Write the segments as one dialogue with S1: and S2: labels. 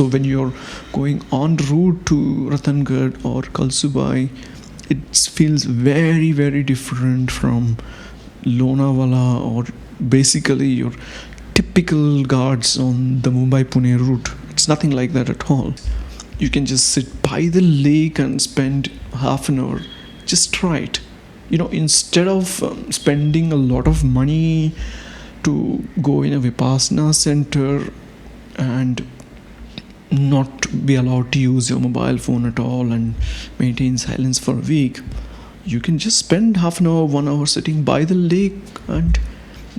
S1: So when you're going en route to Ratangad or Kalsubai, it feels very, very different from Lonavala or basically your typical guards on the Mumbai-Pune route. It's nothing like that at all. You can just sit by the lake and spend half an hour. Just try it. Instead of spending a lot of money to go in a Vipassana center and not be allowed to use your mobile phone at all and maintain silence for a week, you can just spend half an hour, 1 hour sitting by the lake and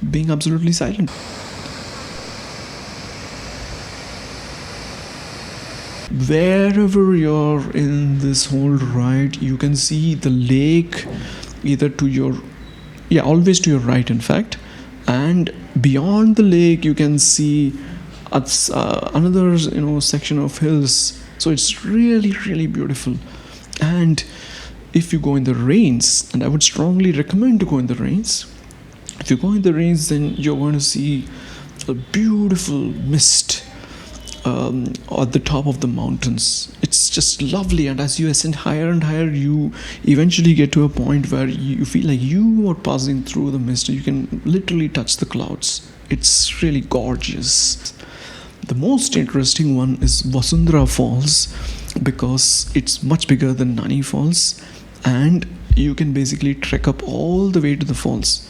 S1: being absolutely silent. Wherever you're in this whole ride, you can see the lake either to your, always to your right, in fact, and beyond the lake you can see another section of hills. So it's really, really beautiful. And if you go in the rains, and I would strongly recommend to go in the rains, if you go in the rains, then you're going to see a beautiful mist at the top of the mountains. It's just lovely, and as you ascend higher and higher, you eventually get to a point where you feel like you are passing through the mist. You can literally touch the clouds. It's really gorgeous. The most interesting one is Vasundhara Falls, because it's much bigger than Nani Falls, and you can basically trek up all the way to the falls.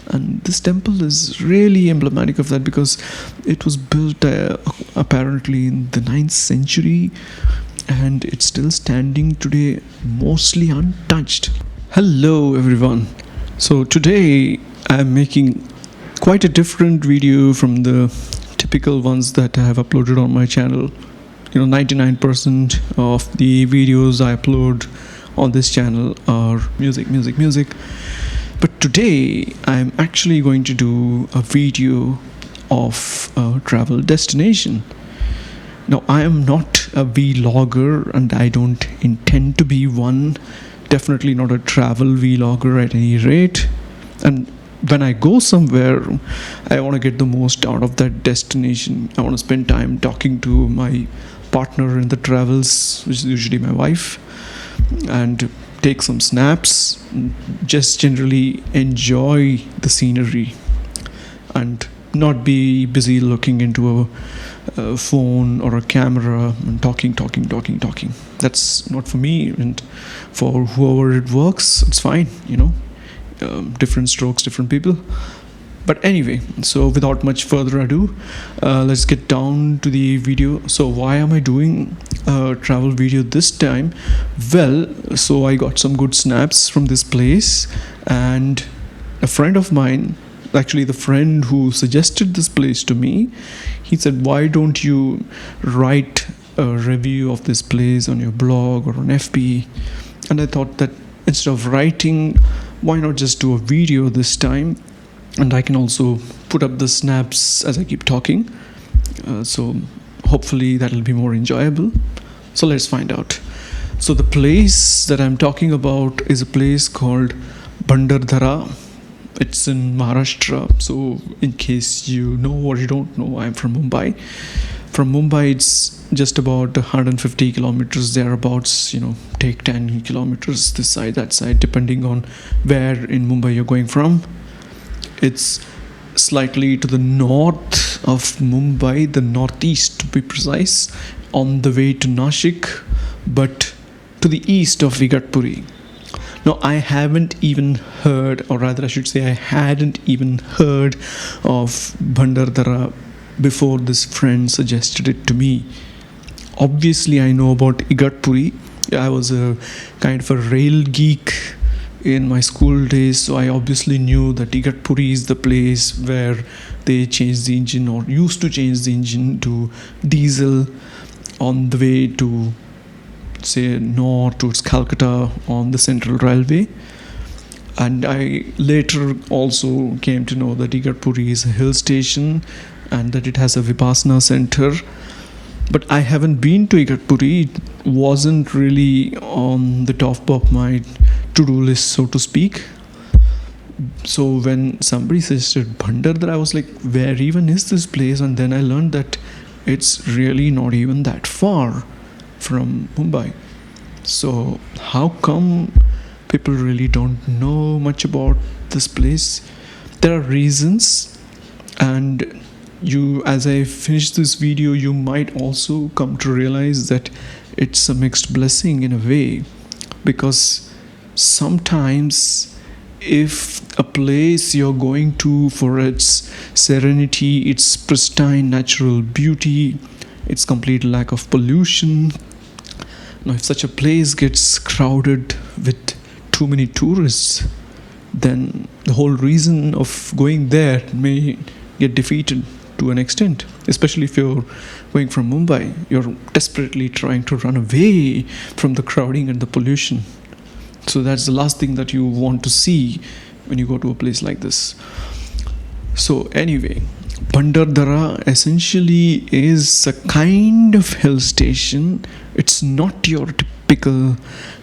S1: And this temple is really emblematic of that, because it was built apparently in the 9th century, and it's still standing today, mostly untouched. Hello everyone. So today I'm making quite a different video from the typical ones that I have uploaded on my channel. 99% of the videos I upload on this channel are music. But today I'm actually going to do a video of a travel destination. Now, I am not a vlogger and I don't intend to be one. Definitely not a travel vlogger at any rate. And when I go somewhere, I want to get the most out of that destination. I want to spend time talking to my partner in the travels, which is usually my wife, and take some snaps, just generally enjoy the scenery and not be busy looking into a phone or a camera and talking. That's not for me, and for whoever it works, it's fine, different strokes, different people. But anyway, so without much further ado, let's get down to the video. So why am I doing a travel video this time? Well, so I got some good snaps from this place, and a friend of mine, actually the friend who suggested this place to me, he said, why don't you write a review of this place on your blog or on FB? And I thought that instead of writing, why not just do a video this time? And I can also put up the snaps as I keep talking. So hopefully that'll be more enjoyable. So let's find out. So the place that I'm talking about is a place called Bhandardara. It's in Maharashtra. So in case you know or you don't know, I'm from Mumbai. From Mumbai, it's just about 150 kilometers thereabouts. Take 10 kilometers this side, that side, depending on where in Mumbai you're going from. It's slightly to the north of Mumbai, the northeast to be precise, on the way to Nashik, but to the east of Igatpuri. Now, I haven't even heard, or rather I should say I hadn't even heard of Bhandardara before this friend suggested it to me. Obviously, I know about Igatpuri. I was a kind of a rail geek in my school days, so I obviously knew that Igatpuri is the place where they changed the engine, or used to change the engine, to diesel on the way to, say, north towards Calcutta on the Central Railway. And I later also came to know that Igatpuri is a hill station and that it has a Vipassana center. But I haven't been to Igatpuri. It wasn't really on the top of my to-do list, so to speak. So when somebody suggested Bhandardara, I was like, where even is this place? And then I learned that it's really not even that far from Mumbai. So how come people really don't know much about this place? There are reasons, and you, as I finish this video, you might also come to realize that it's a mixed blessing in a way, because sometimes if a place you're going to for its serenity, its pristine natural beauty, its complete lack of pollution, now if such a place gets crowded with too many tourists, then the whole reason of going there may get defeated to an extent. Especially if you're going from Mumbai, you're desperately trying to run away from the crowding and the pollution. So that's the last thing that you want to see when you go to a place like this. So anyway, Bhandardara essentially is a kind of hill station. It's not your typical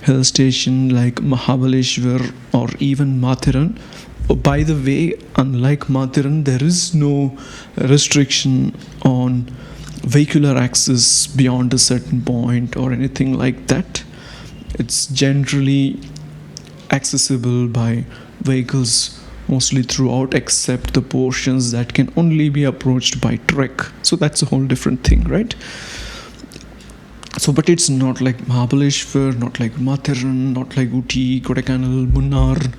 S1: hill station like Mahabaleshwar or even Mathiran. Oh, by the way, unlike Mathiran, there is no restriction on vehicular access beyond a certain point or anything like that. It's generally accessible by vehicles mostly throughout, except the portions that can only be approached by trek. So that's a whole different thing, right? So, but it's not like Mahabaleshwar, not like Mathiran, not like Uti, Kodaikanal, Munnar.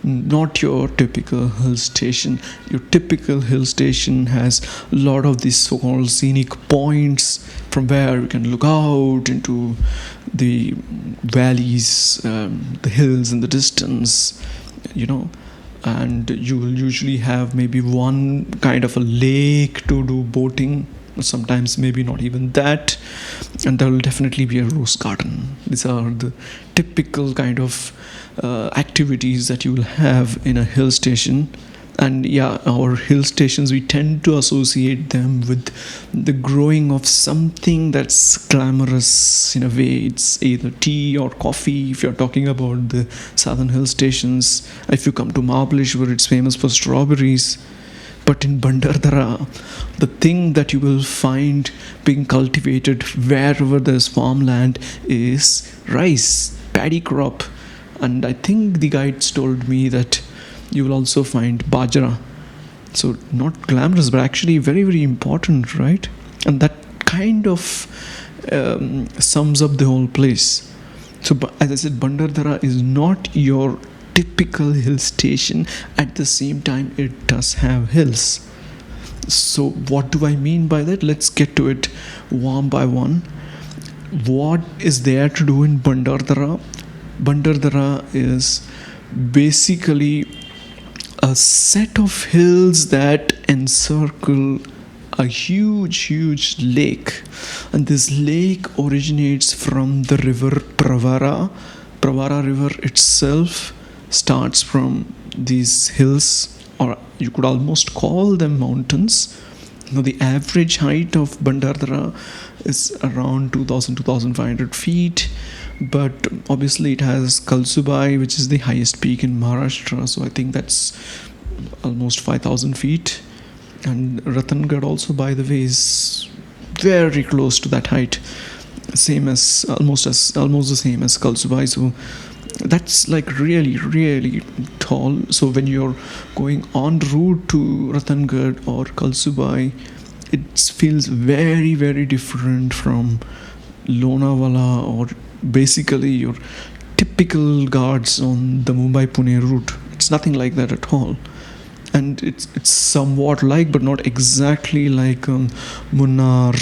S1: Not your typical hill station. Your typical hill station has a lot of these so-called scenic points from where you can look out into the valleys, the hills in the distance, and you will usually have maybe one kind of a lake to do boating, sometimes maybe not even that, and there will definitely be a rose garden. These are the typical kind of activities that you will have in a hill station. And yeah, our hill stations, we tend to associate them with the growing of something that's glamorous in a way. It's either tea or coffee if you're talking about the southern hill stations. If you come to Mahabaleshwar, it's famous for strawberries. But in Bhandardara, the thing that you will find being cultivated wherever there's farmland is rice, paddy crop. And I think the guides told me that you will also find bajra. So not glamorous, but actually very, very important, right? And that kind of sums up the whole place. So as I said, Bhandardara is not your typical hill station. At the same time, it does have hills. So what do I mean by that? Let's get to it one by one. What is there to do in Bhandardara? Bhandardara is basically a set of hills that encircle a huge lake, and this lake originates from the river Pravara. Pravara river itself starts from these hills, or you could almost call them mountains. Now the average height of Bhandardara is around 2,500 feet, but obviously it has Kalsubai, which is the highest peak in Maharashtra, so I think that's almost 5,000 feet. And Ratangad also, by the way, is very close to that height, almost the same as Kalsubai. So that's like really tall. So when you're going en route to Ratangad or Kalsubai, it feels very different from Lonavala or basically your typical guards on the Mumbai-Pune route. It's nothing like that at all. And it's somewhat like, but not exactly like Munnar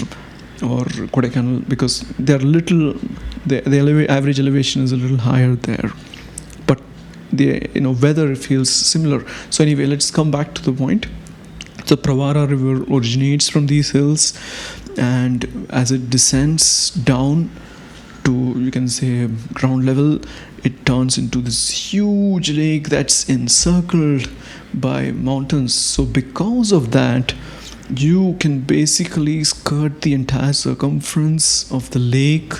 S1: or Kodaikanal, because they're the average elevation is a little higher there, but the weather feels similar. So anyway, let's come back to the point. The Pravara river originates from these hills, and as it descends down to, you can say, ground level, it turns into this huge lake that's encircled by mountains. So because of that, you can basically skirt the entire circumference of the lake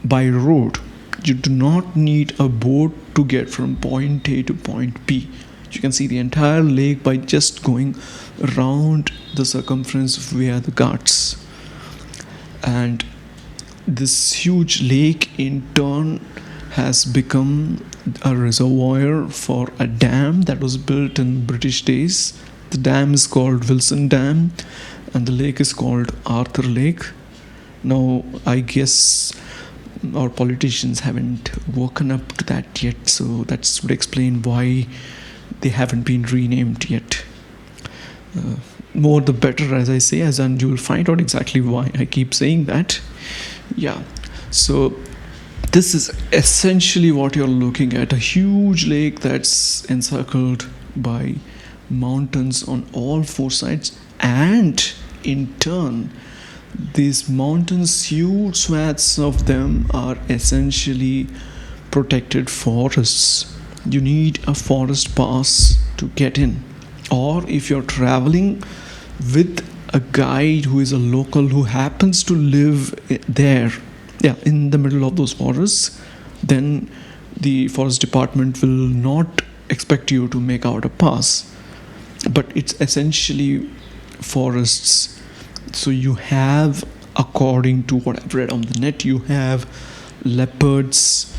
S1: by road. You do not need a boat to get from point A to point B. You can see the entire lake by just going around the circumference via the Ghats. And this huge lake in turn has become a reservoir for a dam that was built in British days. The dam is called Wilson Dam and the lake is called Arthur Lake. Now I guess our politicians haven't woken up to that yet, so that would explain why they haven't been renamed yet. More the better, as I say, and you will find out exactly why I keep saying that. Yeah, so this is essentially what you're looking at, a huge lake that's encircled by mountains on all four sides, and in turn these mountains, huge swaths of them, are essentially protected forests. You need a forest pass to get in, or if you're traveling with a guide who is a local who happens to live there, in the middle of those forests, then the forest department will not expect you to make out a pass. But it's essentially forests. So you have, according to what I've read on the net, you have leopards,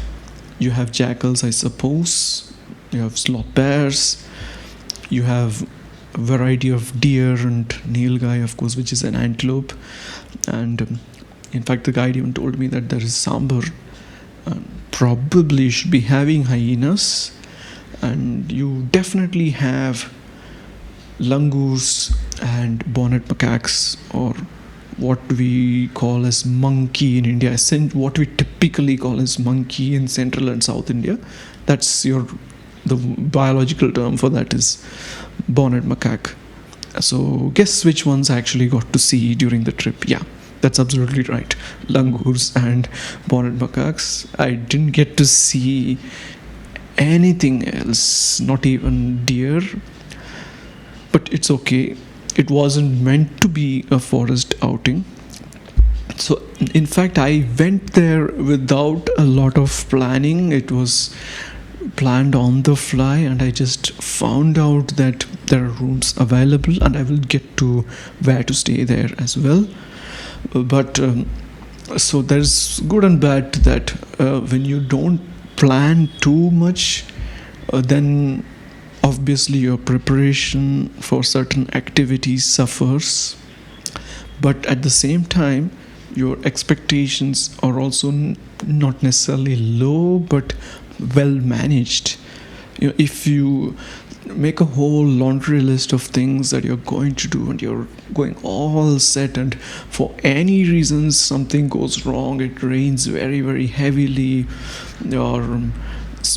S1: you have jackals, I suppose, you have sloth bears, you have a variety of deer and nilgai, of course, which is an antelope. And in fact, the guide even told me that there is sambar. Probably should be having hyenas, and you definitely have langurs and bonnet macaques, or what we call as monkey in India, what we typically call as monkey in Central and South India. That's the biological term for that is bonnet macaque. So guess which ones I actually got to see during the trip. Yeah, that's absolutely right, langurs and bonnet macaques. I didn't get to see anything else, not even deer. But it's okay, it wasn't meant to be a forest outing. So in fact, I went there without a lot of planning. It was planned on the fly, and I just found out that there are rooms available, and I will get to where to stay there as well. But so there's good and bad to that. When you don't plan too much, then obviously your preparation for certain activities suffers, but at the same time your expectations are also not necessarily low but well managed. If you make a whole laundry list of things that you're going to do and you're going all set, and for any reason something goes wrong, it rains very very heavily, or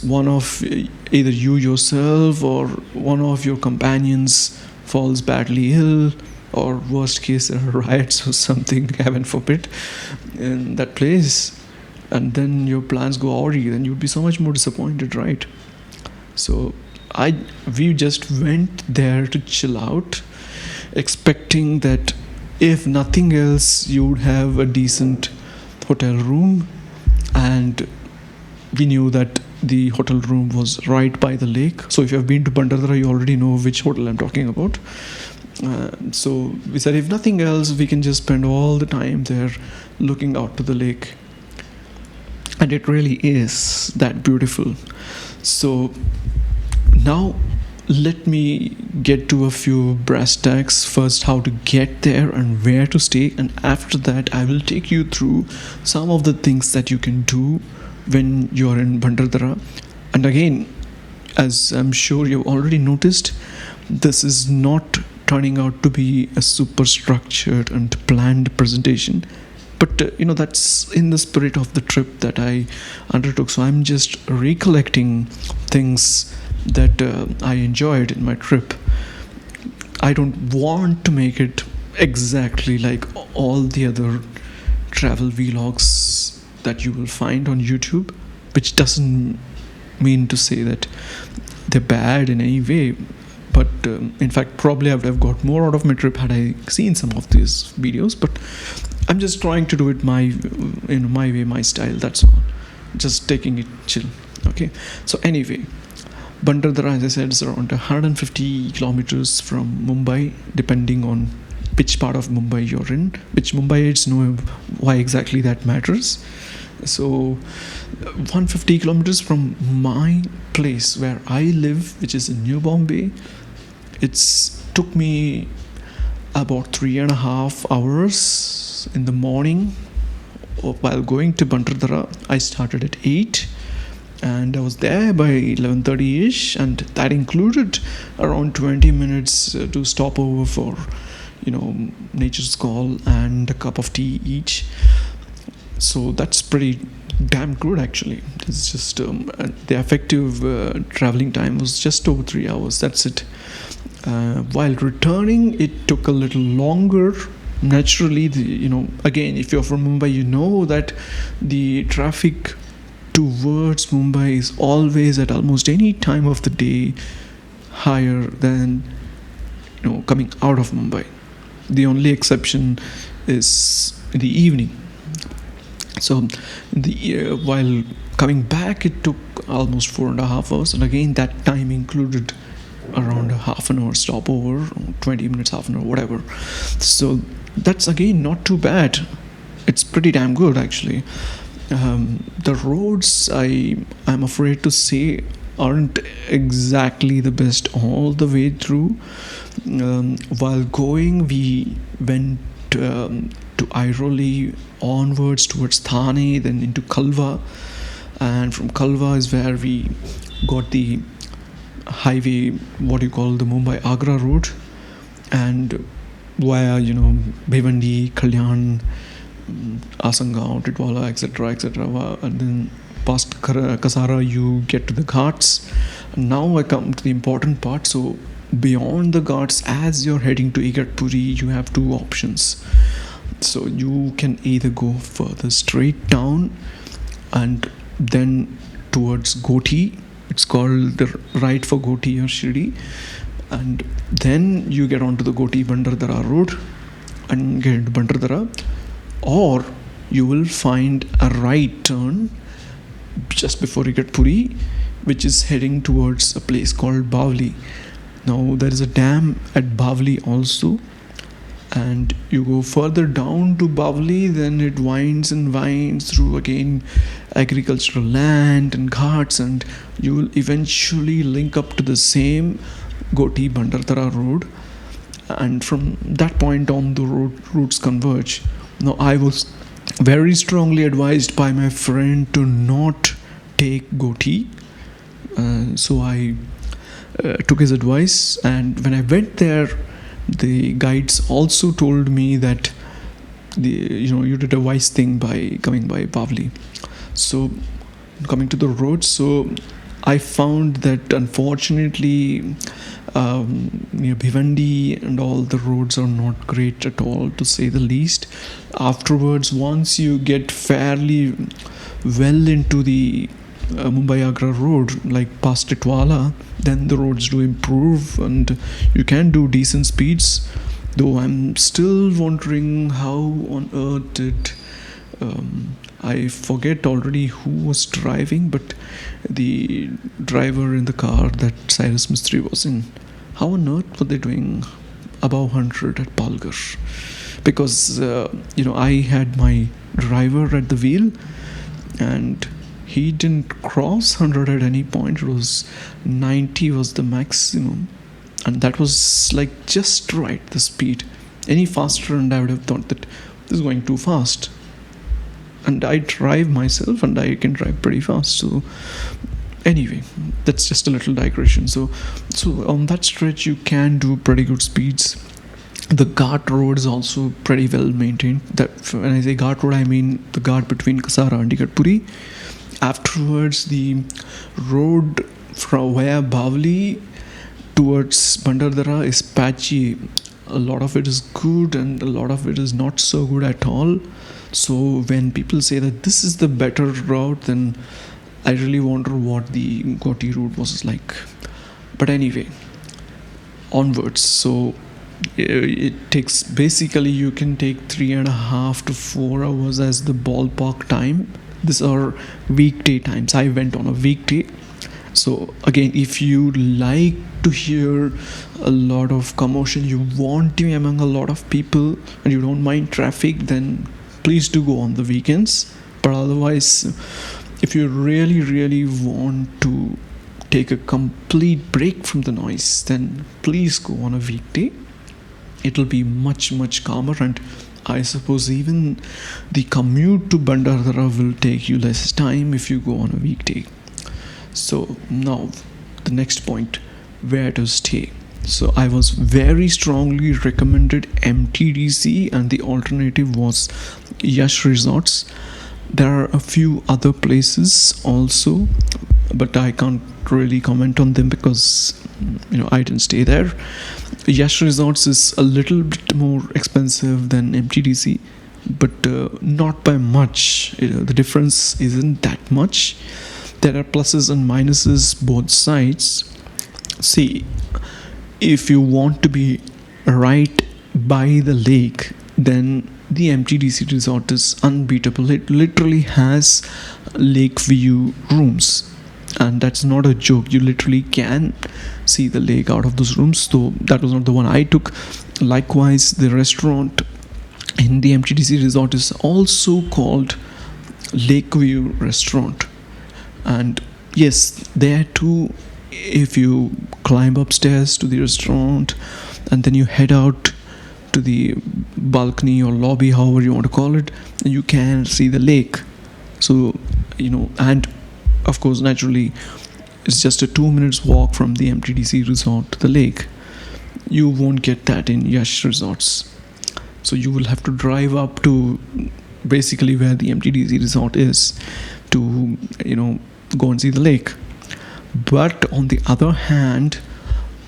S1: one of either you yourself or one of your companions falls badly ill, or worst case there are riots or something, heaven forbid, in that place, and then your plans go awry, then you'd be so much more disappointed, right? So we just went there to chill out, expecting that if nothing else you would have a decent hotel room, and we knew that the hotel room was right by the lake. So if you have been to Bhandardara, you already know which hotel I'm talking about. So we said, if nothing else, we can just spend all the time there looking out to the lake. And it really is that beautiful. So now let me get to a few brass tacks. First, how to get there and where to stay, and after that I will take you through some of the things that you can do when you're in Bhandardara. And again, as I'm sure you've already noticed, this is not turning out to be a super structured and planned presentation, but that's in the spirit of the trip that I undertook. So I'm just recollecting things that I enjoyed in my trip. I don't want to make it exactly like all the other travel vlogs that you will find on YouTube, which doesn't mean to say that they're bad in any way, but in fact probably I would have got more out of my trip had I seen some of these videos. But I'm just trying to do it my way, my style, that's all, just taking it chill. Okay, so anyway, Bhandardara, as I said, is around 150 kilometers from Mumbai, depending on which part of Mumbai you're in. Which Mumbaiites know why exactly that matters. So, 150 kilometers from my place where I live, which is in New Bombay, it's took me about 3.5 hours in the morning. While going to Bhandardara, I started at 8 and I was there by 11:30ish, and that included around 20 minutes to stop over for nature's call and a cup of tea each. So that's pretty damn good actually. It's just the effective traveling time was just over 3 hours. That's it. While returning, it took a little longer. Naturally, again, if you're from Mumbai, you know that the traffic towards Mumbai is always at almost any time of the day higher than coming out of Mumbai. The only exception is in the evening. So while coming back, it took almost 4.5 hours, and again that time included around a half an hour stopover, 20 minutes, half an hour, whatever. So that's again not too bad. It's pretty damn good actually. The roads, I'm afraid to say, aren't exactly the best all the way through. While going, we went to Airoli, onwards towards Thane, then into Kalwa, and from Kalwa is where we got the highway, what you call the Mumbai Agra route, and via Bhiwandi, Kalyan, Asangaon, Titwala, etc., and then past Kasara you get to the Ghats. And now I come to the important part. So beyond the Ghats, as you're heading to Igatpuri, you have two options. So you can either go further straight down and then towards Goti. It's called the right for Goti or Shirdi, and then you get onto the Goti Bhandardara road and get into Bhandardara, or you will find a right turn just before you get Puri, which is heading towards a place called Bavli. Now there is a dam at Bavli also, and you go further down to Bavli, then it winds and winds through again agricultural land and ghats, and you will eventually link up to the same Goti Bhandardara road, and from that point on the routes converge. Now I was very strongly advised by my friend to not take Goti, so I took his advice, and when I went there, the guides also told me that you did a wise thing by coming by Bavli. So coming to the road, so I found that unfortunately near Bhiwandi and all, the roads are not great at all, to say the least. Afterwards, once you get fairly well into the Mumbai Agra road, like past Titwala, then the roads do improve and you can do decent speeds. Though I'm still wondering how on earth did I forget already who was driving, but the driver in the car that Cyrus Mistry was in, how on earth were they doing above 100 at Palghar? Because I had my driver at the wheel and he didn't cross 100 at any point. It was 90 was the maximum, and that was like just right, the speed. Any faster and I would have thought that this is going too fast. And I drive myself and I can drive pretty fast. So anyway, that's just a little digression. So on that stretch you can do pretty good speeds. The Ghat road is also pretty well maintained. That when I say Ghat road, I mean the Ghat between Kasara and Igatpuri. Afterwards, the road from via Bavli towards Bhandardara is patchy. A lot of it is good and a lot of it is not so good at all. So when people say that this is the better route, then I really wonder what the Goti route was like. But anyway, onwards. So it takes, basically you can take 3.5 to 4 hours as the ballpark time. These are weekday times. I went on a weekday So again, if you like to hear a lot of commotion, you want to be among a lot of people, and you don't mind traffic, then please do go on the weekends. But otherwise, if you really want to take a complete break from the noise, then please go on a weekday. It'll be much calmer, and I suppose even the commute to Bhandardara will take you less time if you go on a weekday. So now the next point, where to stay. So I was very strongly recommended MTDC, and the alternative was Yash Resorts. There are a few other places also, but I can't really comment on them because I didn't stay there. Yash Resorts is a little bit more expensive than MTDC, but not by much. The difference isn't that much. There are pluses and minuses both sides. See, if you want to be right by the lake, then the MTDC resort is unbeatable. It literally has lake view rooms, and that's not a joke. You literally can see the lake out of those rooms, though that was not the one I took. Likewise, the restaurant in the MTDC resort is also called Lakeview Restaurant. And yes, there too, if you climb upstairs to the restaurant and then you head out to the balcony or lobby, however you want to call it, you can see the lake. So and of course, naturally, it's just a 2 minutes walk from the MTDC resort to the lake. You won't get that in Yash Resorts. So you will have to drive up to basically where the MTDC resort is to go and see the lake. But on the other hand,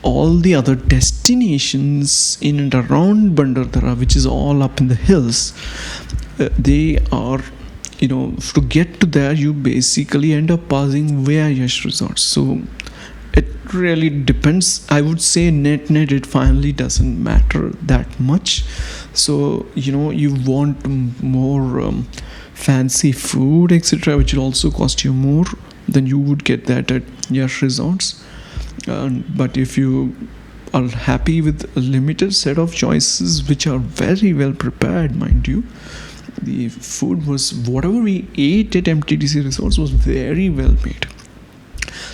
S1: all the other destinations in and around Bhandardara, which is all up in the hills, they are to get to there, you basically end up passing via Yash Resorts. So it really depends. I would say net it finally doesn't matter that much. So you want more fancy food, etc., which will also cost you more, then you would get that at Yash Resorts. But if you are happy with a limited set of choices, which are very well prepared, mind you, the food was, whatever we ate at MTDC Resorts was very well made.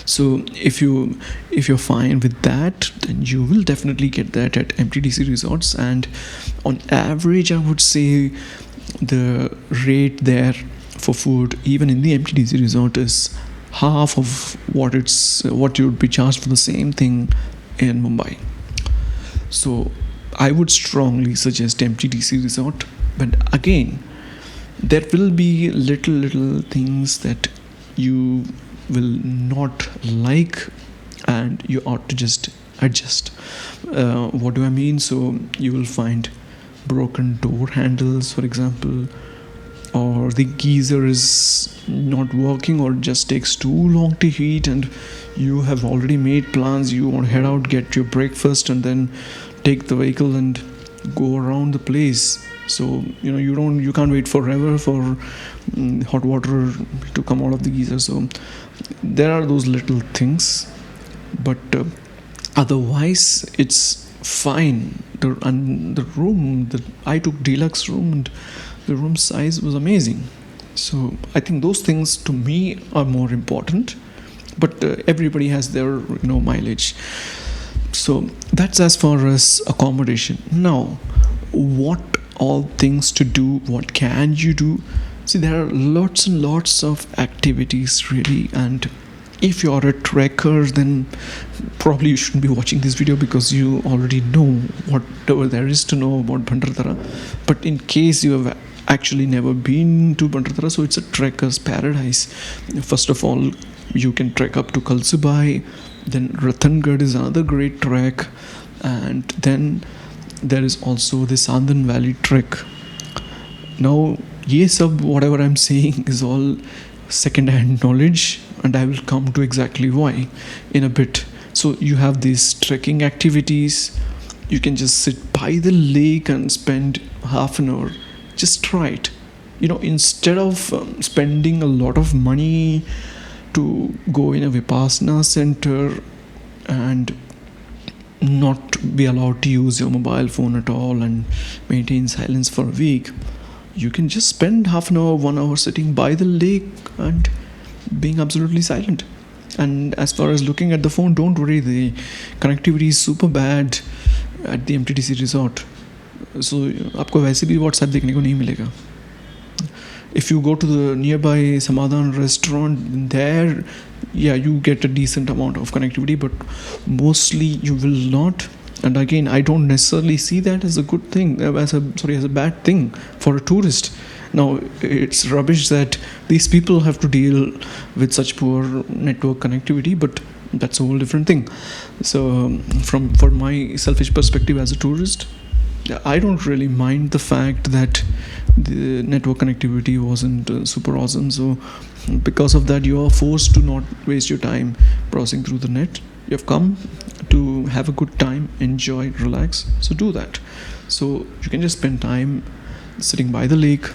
S1: So if you're fine with that, then you will definitely get that at MTDC Resorts. And on average, I would say the rate there for food, even in the MTDC Resort, is half of what you would be charged for the same thing in Mumbai. So I would strongly suggest MTDC Resort. But again, there will be little things that you will not like, and you ought to just adjust. What do I mean? So you will find broken door handles, for example, or the geyser is not working or just takes too long to heat, and you have already made plans. You want to head out, get your breakfast, and then take the vehicle and go around the place. So you can't wait forever for hot water to come out of the geyser. So there are those little things, but otherwise it's fine. The room that I took, deluxe room, and the room size was amazing. So I think those things to me are more important, but everybody has their mileage. So that's as far as accommodation. Now, what all things to do, what can you do? See, there are lots and lots of activities really, and if you're a trekker, then probably you shouldn't be watching this video because you already know whatever there is to know about Bhandardara. But in case you have actually never been to Bhandardara, so it's a trekker's paradise. First of all, you can trek up to Kalsubai, then Ratangad is another great trek, and then there is also the Sandhan Valley trek. Now, yes, whatever I'm saying is all second-hand knowledge, and I will come to exactly why in a bit. So you have these trekking activities. You can just sit by the lake and spend half an hour. Just try it. Instead of spending a lot of money to go in a Vipassana center and not be allowed to use your mobile phone at all and maintain silence for a week. You can just spend half an hour, 1 hour sitting by the lake and being absolutely silent. And as far as looking at the phone, don't worry, the connectivity is super bad at the MTDC resort. So आपको वैसे भी WhatsApp देखने को नहीं मिलेगा. If you go to the nearby Sandhan restaurant, there, yeah, you get a decent amount of connectivity, but mostly you will not. And again, I don't necessarily see that as a good thing, as a bad thing for a tourist. Now, it's rubbish that these people have to deal with such poor network connectivity, but that's a whole different thing. So, for my selfish perspective as a tourist, I don't really mind the fact that the network connectivity wasn't super awesome. So because of that, you are forced to not waste your time browsing through the net. You have come to have a good time, enjoy, relax, so do that. So you can just spend time sitting by the lake,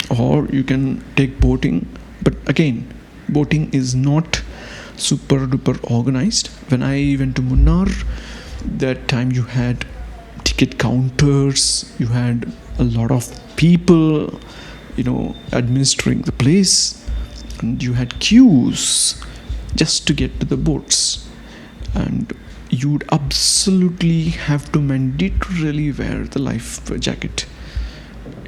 S1: or you can take boating. But again, boating is not super duper organized. When I went to Munnar, that time you had ticket counters, you had a lot of people, administering the place, and you had queues just to get to the boats, and you'd absolutely have to mandatorily wear the life jacket.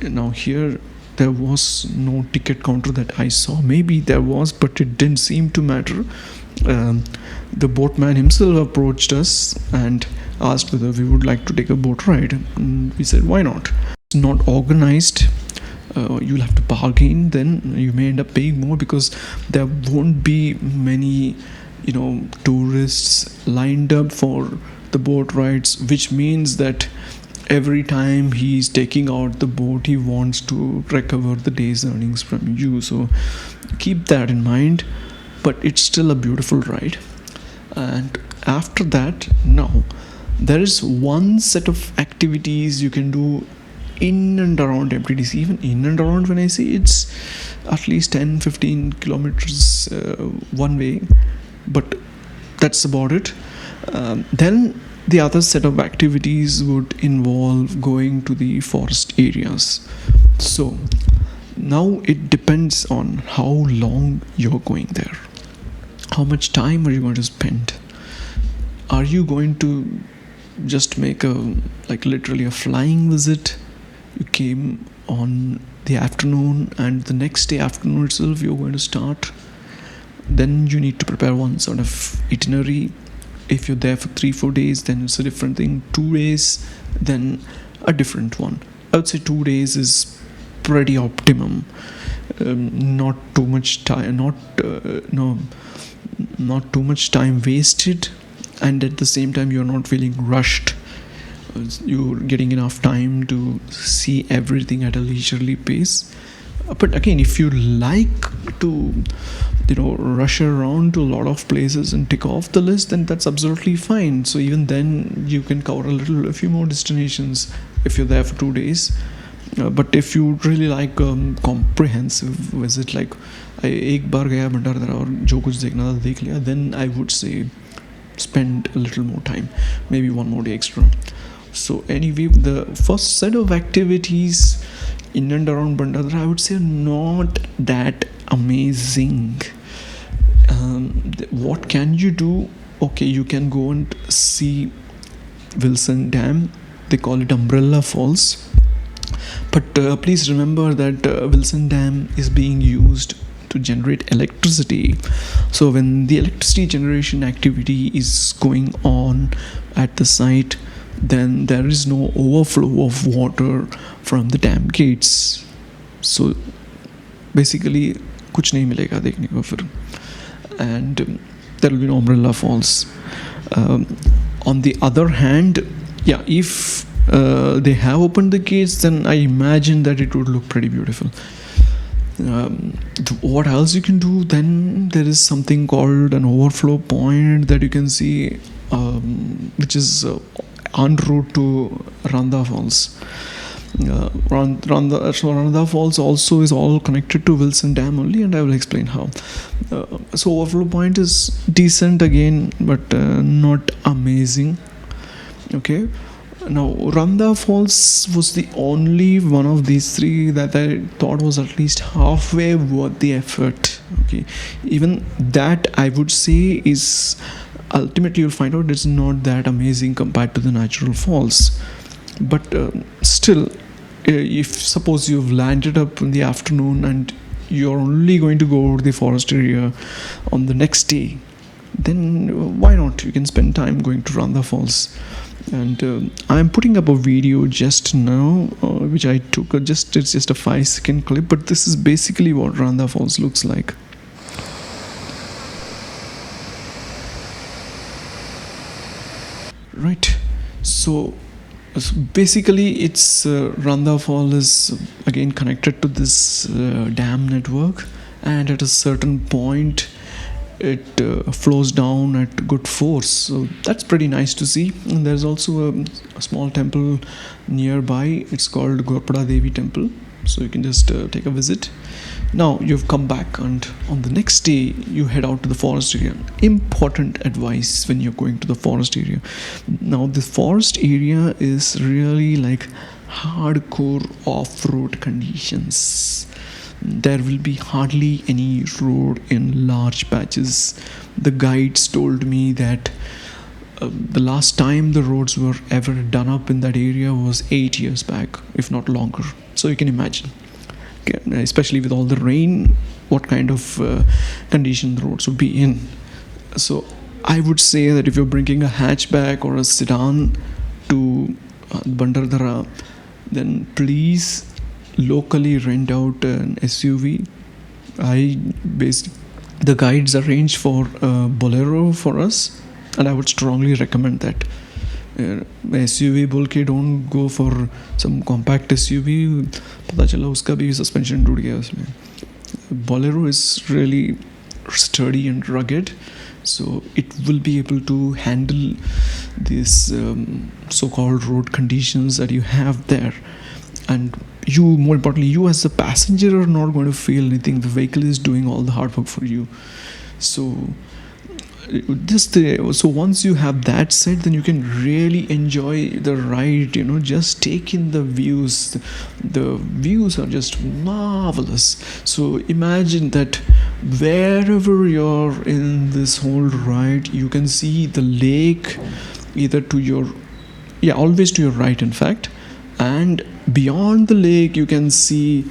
S1: Now here, there was no ticket counter that I saw. Maybe there was, but it didn't seem to matter. The boatman himself approached us and asked whether we would like to take a boat ride, and we said, why not? It's not organized. You'll have to bargain, then you may end up paying more because there won't be many tourists lined up for the boat rides, which means that every time he's taking out the boat, he wants to recover the day's earnings from you. So keep that in mind, but it's still a beautiful ride. And after that, now there is one set of activities you can do in and around MTDC. Even in and around, when I say, it's at least 10-15 kilometers one way, but that's about it. Then the other set of activities would involve going to the forest areas. So now it depends on how long you're going there. How much time are you going to spend? Are you going to just make literally a flying visit? You came on the afternoon, and the next day afternoon itself you're going to start. Then you need to prepare one sort of itinerary. If you're there for 3-4 days, then it's a different thing. 2 days, then a different one. I would say 2 days is pretty optimum. Not too much time, not too much time wasted, and at the same time you're not feeling rushed. You're getting enough time to see everything at a leisurely pace. But again, if you like to rush around to a lot of places and tick off the list, then that's absolutely fine. So even then you can cover a few more destinations if you're there for 2 days. But if you really like comprehensive visit, like एक बार गया भंडारदरा और जो कुछ देखना था देख लिया, then I would say spend a little more time, maybe 1 more day extra. So anyway, the first set of activities in and around Bhandardara, I would say, not that amazing. What can you do? Okay, you can go and see Wilson Dam. They call it Umbrella Falls. But please remember that Wilson Dam is being used to generate electricity. So when the electricity generation activity is going on at the site, then there is no overflow of water from the dam gates. So basically कुछ नहीं मिलेगा देखने को फिर. And there will be no Umbrella Falls. On the other hand, yeah, if they have opened the gates, then I imagine that it would look pretty beautiful. What else you can do? Then there is something called an overflow point that you can see, which is en route to Randha Falls. Randha Falls also is all connected to Wilson Dam only, and I will explain how. So Overflow Point is decent again, but not amazing. Okay. Now Randha Falls was the only one of these three that I thought was at least halfway worth the effort. Okay, even that I would say is ultimately you'll find out it's not that amazing compared to the natural falls, but still, if suppose you've landed up in the afternoon and you're only going to go to the forest area on the next day, then why not? You can spend time going to Randha Falls. And I'm putting up a video just now, which I took. It's just a 5-second clip, but this is basically what Randha Falls looks like. Right. So basically, it's Randha Fall is again connected to this dam network, and at a certain point it flows down at good force, so that's pretty nice to see. And there's also a small temple nearby. It's called Gorpada Devi Temple, so you can just take a visit. Now you've come back, and on the next day you head out to the forest area. Important advice when you're going to the forest area. Now the forest area is really like hardcore off-road conditions. There will be hardly any road in large patches. The guides told me that the last time the roads were ever done up in that area was 8 years back, if not longer. So you can imagine, especially with all the rain, what kind of condition the roads would be in. So I would say that if you're bringing a hatchback or a sedan to Bhandardara, then please locally rent out an SUV. The guides arrange for a Bolero for us, and I would strongly recommend that. SUV बोल के don't go for some compact SUV. पता चला उसका भी suspension टूट गया उसमें. Bolero is really sturdy and rugged, so it will be able to handle these so-called road conditions that you have there. And you, more importantly, you as a passenger are not going to feel anything. The vehicle is doing all the hard work for you. So once you have that set, then you can really enjoy the ride. Just take in the views. The views are just marvelous. So imagine that wherever you're in this whole ride, you can see the lake either to your always to your right, in fact, and beyond the lake you can see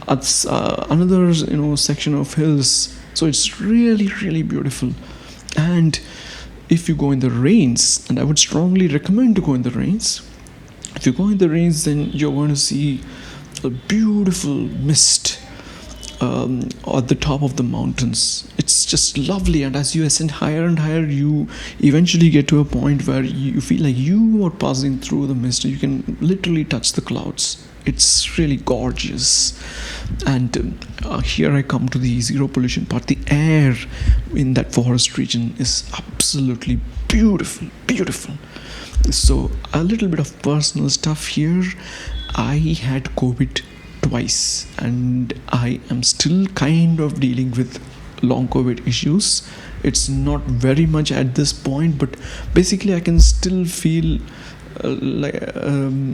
S1: another section of hills. So it's really, really beautiful. And if you go in the rains, and I would strongly recommend to go in the rains, if you go in the rains, then you're going to see a beautiful mist at the top of the mountains. It's just lovely, and as you ascend higher and higher, you eventually get to a point where you feel like you are passing through the mist. You can literally touch the clouds. It's really gorgeous. And here I come to the zero pollution part. The air in that forest region is absolutely beautiful. So a little bit of personal stuff here. I had COVID twice, and I am still kind of dealing with long COVID issues. It's not very much at this point, but basically I can still feel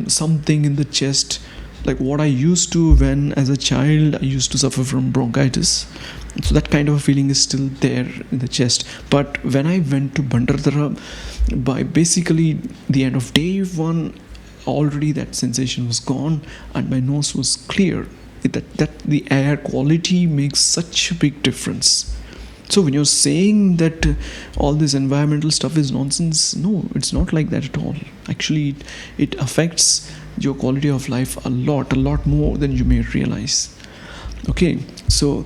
S1: something in the chest, like what I used to when as a child I used to suffer from bronchitis. So that kind of a feeling is still there in the chest. But when I went to Bhandardara, by basically the end of day 1, already that sensation was gone and my nose was clear. That the air quality makes such a big difference. So when you're saying that all this environmental stuff is nonsense, no, it's not like that at all. Actually, it affects your quality of life a lot more than you may realize. Okay, so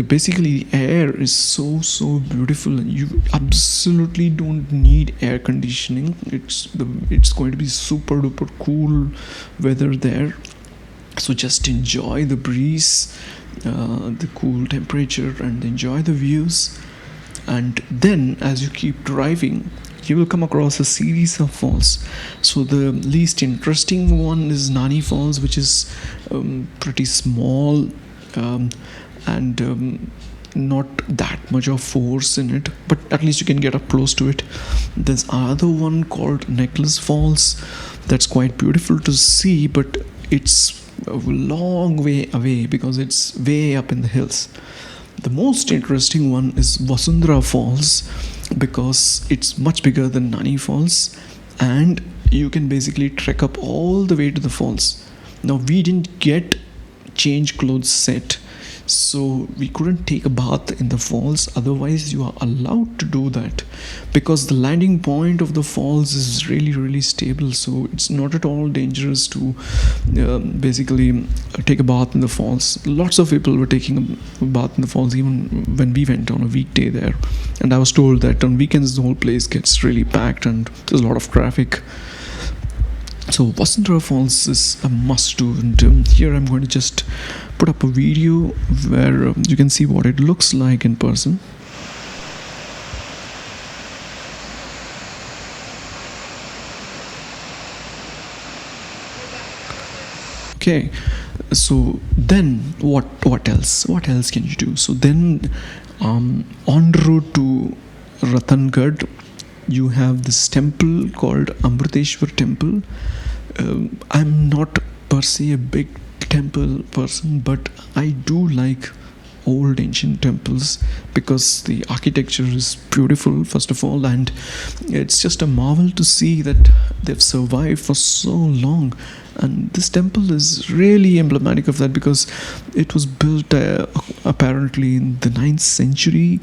S1: basically the air is so beautiful, and you absolutely don't need air conditioning. It's going to be super duper cool weather there, so just enjoy the breeze, the cool temperature, and enjoy the views. And then as you keep driving, you will come across a series of falls. So the least interesting one is Nani Falls, which is pretty small, and not that much of force in it, but at least you can get up close to it. There's another one called Necklace Falls that's quite beautiful to see, but it's a long way away because it's way up in the hills. The most interesting one is Vasundhara Falls because it's much bigger than Nani Falls, and you can basically trek up all the way to the falls. Now, we didn't get change clothes set, so we couldn't take a bath in the falls. Otherwise, you are allowed to do that because the landing point of the falls is really stable, so it's not at all dangerous to basically take a bath in the falls. Lots of people were taking a bath in the falls even when we went on a weekday there, and I was told that on weekends the whole place gets really packed and there's a lot of traffic. So Vasundhara Falls is a must do, and here I'm going to just put up a video where you can see what it looks like in person. Okay, so then what else can you do? So then on the road to Ratangad, you have this temple called Amruteshwar Temple. I'm not per se a big temple person, but I do like old ancient temples because the architecture is beautiful, first of all, and it's just a marvel to see that they've survived for so long. And this temple is really emblematic of that because it was built apparently in the 9th century,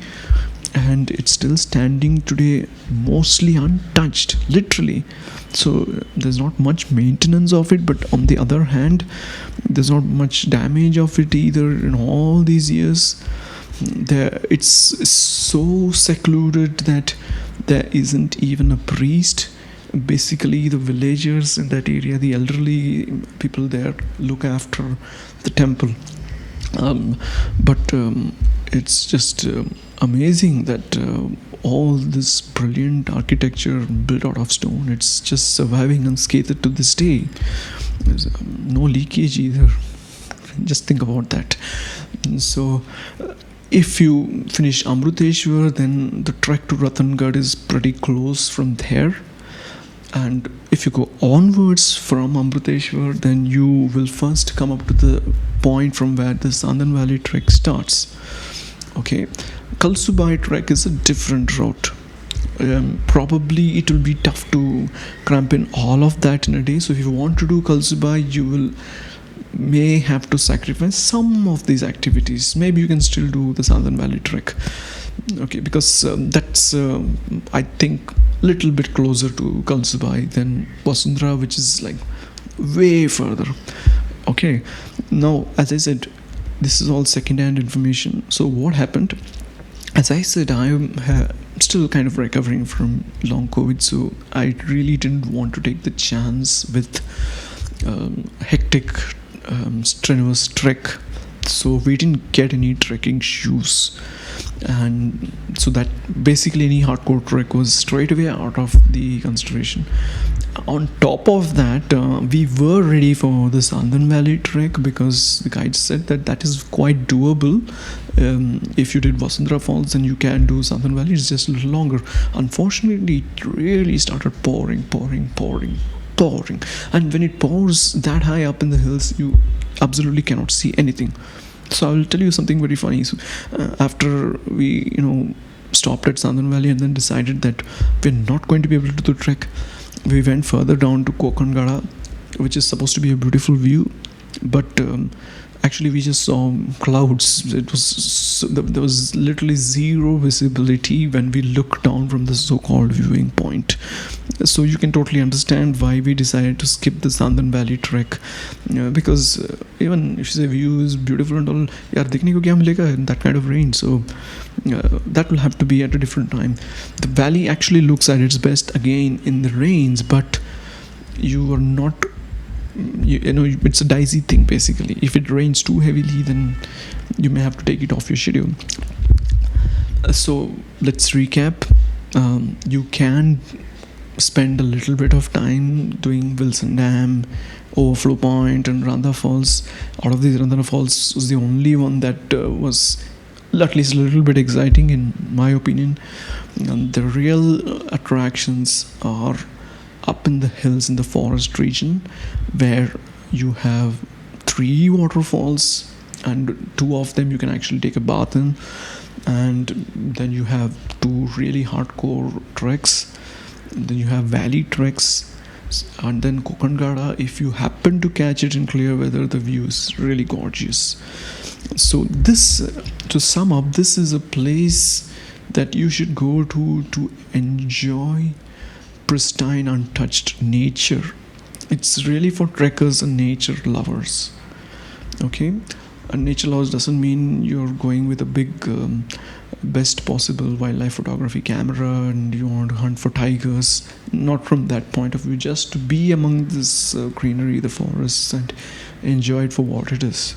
S1: and it's still standing today, mostly untouched, literally. So there's not much maintenance of it, but on the other hand, there's not much damage of it either in all these years. It's so secluded that there isn't even a priest. Basically, the villagers in that area, the elderly people there, look after the temple. But it's just amazing that all this brilliant architecture built out of stone, it's just surviving unscathed to this day. There's no leakage either. Just think about that. So if you finish Amruteshwar, then the trek to Ratangad is pretty close from there. And if you go onwards from Amruteshwar, then you will first come up to the point from where the Sandhan Valley trek starts. Okay, Kalsubai trek is a different route. Probably it will be tough to cramp in all of that in a day. So if you want to do Kalsubai, you may have to sacrifice some of these activities. Maybe you can still do the Sandhan Valley trek. Okay, because that's I think little bit closer to Kalsubai than Vasundhara, which is like way further. Okay, now as I said, this is all second-hand information. So what happened? As I said, I'm still kind of recovering from long COVID, so I really didn't want to take the chance with hectic, strenuous trek. So we didn't get any trekking shoes, and so that basically any hardcore trek was straight away out of the consideration. On top of that, we were ready for the Sandhan Valley trek because the guide said that is quite doable. If you did Vasundhara Falls, then you can do Sandhan Valley. It's just a little longer. Unfortunately, it really started pouring, and when it pours that high up in the hills, you absolutely cannot see anything. So I will tell you something very funny. So, after we stopped at Sandhan Valley and then decided that we're not going to be able to do the trek, we went further down to Kokangada, which is supposed to be a beautiful view, but actually we just saw clouds. There was literally zero visibility when we looked down from the so-called viewing point. So you can totally understand why we decided to skip the Sandhan Valley trek, because even if you say view is beautiful and all, yaar dikhne ko kya milega in that kind of rain. So that will have to be at a different time. The valley actually looks at its best again in the rains, but you are not, it's a dicey thing basically. If it rains too heavily, then you may have to take it off your schedule. So let's recap. You can spend a little bit of time doing Wilson Dam, Overflow Point, and Randha Falls. Out of these, Randha Falls was the only one that was at least a little bit exciting in my opinion. And the real attractions are up in the hills in the forest region, where you have 3 waterfalls and 2 of them you can actually take a bath in, and then you have 2 really hardcore treks, then you have valley treks, and then Kokangada. If you happen to catch it in clear weather, the view is really gorgeous. So this, to sum up, this is a place that you should go to enjoy pristine, untouched nature. It's really for trekkers and nature lovers. Okay, and nature lovers doesn't mean you're going with a big best possible wildlife photography camera and you want to hunt for tigers. Not from that point of view, just to be among this greenery, the forests, and enjoy it for what it is.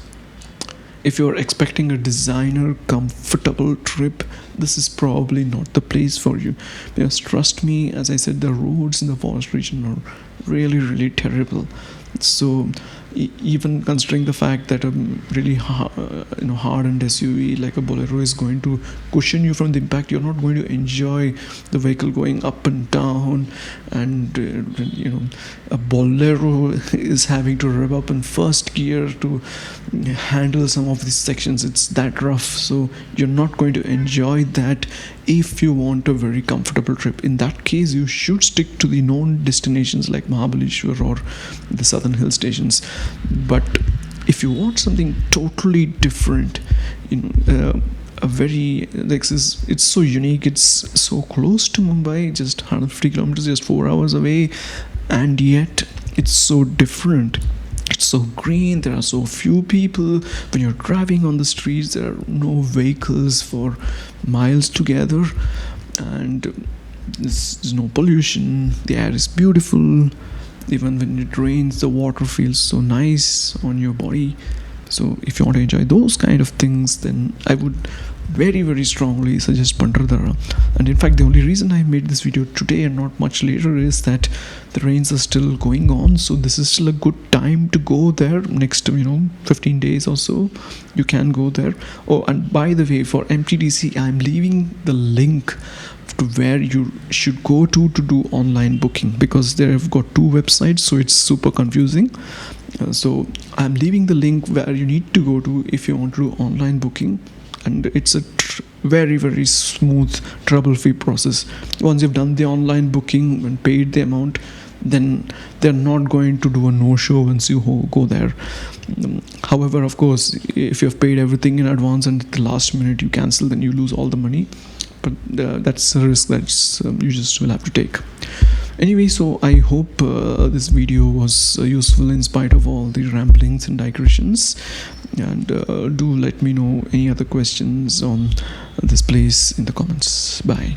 S1: If you're expecting a designer comfortable trip, this is probably not the place for you, because trust me, as I said, the roads in the forest region are really terrible. So even considering the fact that a really hardened SUV like a Bolero is going to cushion you from the impact, you're not going to enjoy the vehicle going up and down, and a Bolero is having to rev up in first gear to handle some of these sections. It's that rough, so you're not going to enjoy that. If you want a very comfortable trip, in that case you should stick to the known destinations like Mahabaleshwar or the southern hill stations. But if you want something totally different, a very it's so unique, it's so close to Mumbai, just 150 kilometers, just 4 hours away, and yet it's so different. It's so green, there are so few people. When you're driving on the streets, there are no vehicles for miles together, and there's no pollution, the air is beautiful. Even when it rains, the water feels so nice on your body. So if you want to enjoy those kind of things, then I would very strongly suggest Bhandardara. And in fact, the only reason I made this video today and not much later is that the rains are still going on, so this is still a good time to go there. Next 15 days or so you can go there. Oh, and by the way, for MTDC, I'm leaving the link to where you should go to do online booking, because they have got 2 websites, so it's super confusing. So I'm leaving the link where you need to go to if you want to do online booking, and it's a very smooth, trouble-free process. Once you've done the online booking and paid the amount, then they're not going to do a no-show once you go there. However, of course, if you've paid everything in advance and at the last minute you cancel, then you lose all the money. But that's a risk that you just will have to take. Anyway, so I hope this video was useful in spite of all the ramblings and digressions, and do let me know any other questions on this place in the comments. Bye.